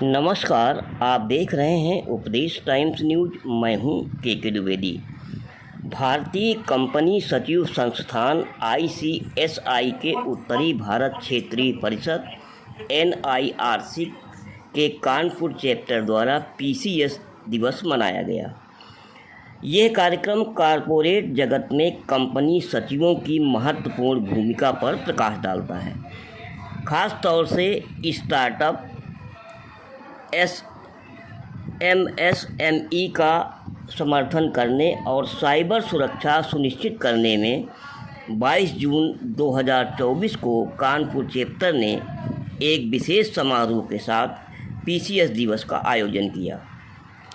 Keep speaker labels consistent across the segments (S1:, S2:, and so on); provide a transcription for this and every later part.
S1: नमस्कार, आप देख रहे हैं उपदेश टाइम्स न्यूज। मैं हूं के द्विवेदी। भारतीय कंपनी सचिव संस्थान ICSI के उत्तरी भारत क्षेत्रीय परिषद NIRC के कानपुर चैप्टर द्वारा PCS दिवस मनाया गया। यह कार्यक्रम कॉरपोरेट जगत में कंपनी सचिवों की महत्वपूर्ण भूमिका पर प्रकाश डालता है, खास तौर से स्टार्टअप MSME का समर्थन करने और साइबर सुरक्षा सुनिश्चित करने में। 22 जून 2024 को कानपुर चैप्टर ने एक विशेष समारोह के साथ PCS दिवस का आयोजन किया।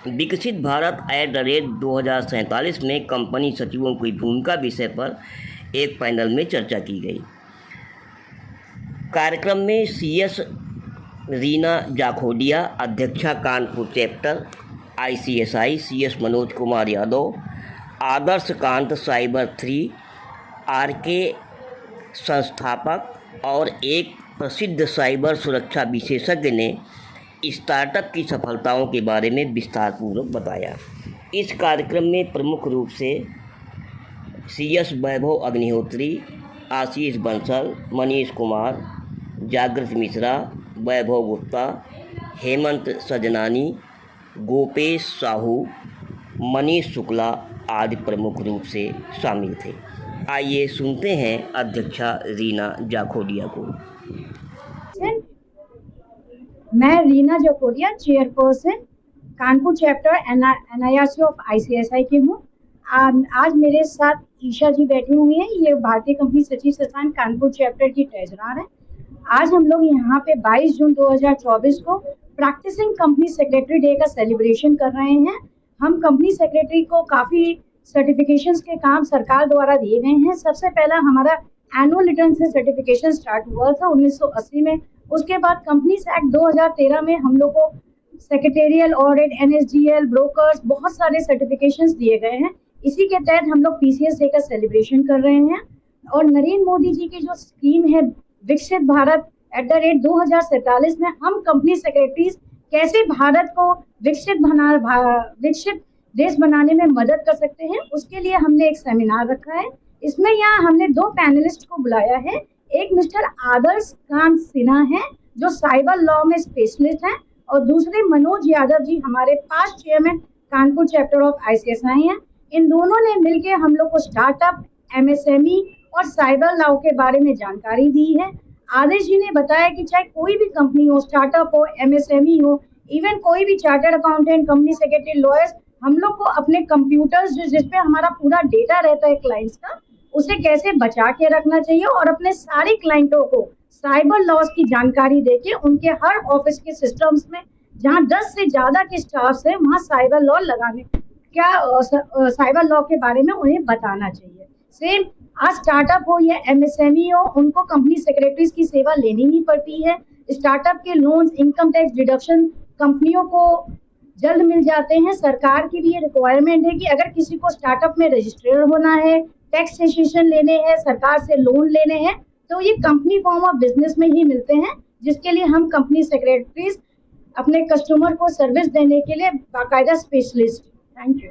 S1: विकसित भारत @2047 में कंपनी सचिवों की भूमिका विषय पर एक पैनल में चर्चा की गई। कार्यक्रम में CS रीना जाखोडिया, अध्यक्षा Kanpur chapter ICSI, CS Manoj Kumar Yadav, Adarsh Kant cyber 3 RK संस्थापक और एक प्रसिद्ध साइबर सुरक्षा विशेषज्ञ ने स्टार्टअप की सफलताओं के बारे में विस्तारपूर्वक बताया। इस कार्यक्रम में प्रमुख रूप से CS वैभव अग्निहोत्री, आशीष बंसल, मनीष कुमार, जागृत मिश्रा, वैभव गुप्ता, हेमंत सजनानी, गोपेश साहू, मनीष शुक्ला आदि प्रमुख रूप से शामिल थे। आइए सुनते हैं अध्यक्षा रीना जाखोडिया को।
S2: मैं Reena Jakhodia, chairperson Kanpur chapter NIRC of ICSI की हूँ। आज मेरे साथ ईशा जी बैठी हुई हैं। ये भारतीय कंपनी सचिव संस्थान कानपुर चैप्टर की ट्रेजरर है। आज हम लोग यहाँ पे 22 जून 2024 को प्रैक्टिसिंग कंपनी सेक्रेटरी डे का सेलिब्रेशन कर रहे हैं। हम कंपनी सेक्रेटरी को काफ़ी सर्टिफिकेशंस के काम सरकार द्वारा दिए गए हैं। सबसे पहला हमारा एनुअल रिटर्न से सर्टिफिकेशन स्टार्ट हुआ था 1980 में। उसके बाद कंपनीज एक्ट 2013 में हम लोग को सेक्रेटेरियल ऑडिट, NSDL, ब्रोकर्स, बहुत सारे सर्टिफिकेशंस दिए गए हैं। इसी के तहत हम लोग PCS डे का सेलिब्रेशन कर रहे हैं। और नरेंद्र मोदी जी की जो स्कीम है विकसित भारत @2047 में हम कंपनी सेक्रेटरीज कैसे भारत को विकसित देश बनाने में मदद कर सकते हैं, उसके लिए हमने एक सेमिनार रखा है। इसमें यहाँ हमने 2 पैनलिस्ट को बुलाया है। एक मिस्टर आदर्श कांत सिन्हा है जो साइबर लॉ में स्पेशलिस्ट हैं, और दूसरे मनोज यादव जी हमारे past chairman Kanpur chapter of ICSI हैं। इन दोनों ने मिलकर हम लोग को स्टार्टअप, MSME और साइबर लॉ के बारे में जानकारी दी है। आदेश जी ने बताया कि चाहे कोई भी कंपनी हो, स्टार्टअप हो, MSME हो, इवन कोई भी chartered accountant, company secretary, lawyers, हम लोग को अपने कंप्यूटर्स जिसपे हमारा पूरा डेटा रहता है क्लाइंट्स का, उसे कैसे बचा के रखना चाहिए और अपने सारे क्लाइंटों को साइबर लॉस की जानकारी देके उनके हर ऑफिस के सिस्टम्स में जहाँ 10 से ज़्यादा के स्टाफ है वहाँ साइबर लॉ लगाने साइबर लॉ के बारे में उन्हें बताना चाहिए। सेम आज स्टार्टअप हो या MSME हो, उनको कंपनी सेक्रेटरीज की सेवा लेनी ही पड़ती है। स्टार्टअप के लोन्स, इनकम टैक्स डिडक्शन कंपनियों को जल्द मिल जाते हैं। सरकार की भी ये रिक्वायरमेंट है कि अगर किसी को स्टार्टअप में रजिस्टर्ड होना है, टैक्स सेशन लेने हैं, सरकार से लोन लेने हैं, तो ये कंपनी फॉर्म ऑफ बिजनेस में ही मिलते हैं, जिसके लिए हम कंपनी सेक्रेटरीज अपने कस्टमर को सर्विस देने के लिए बाकायदा स्पेशलिस्ट। Thank you.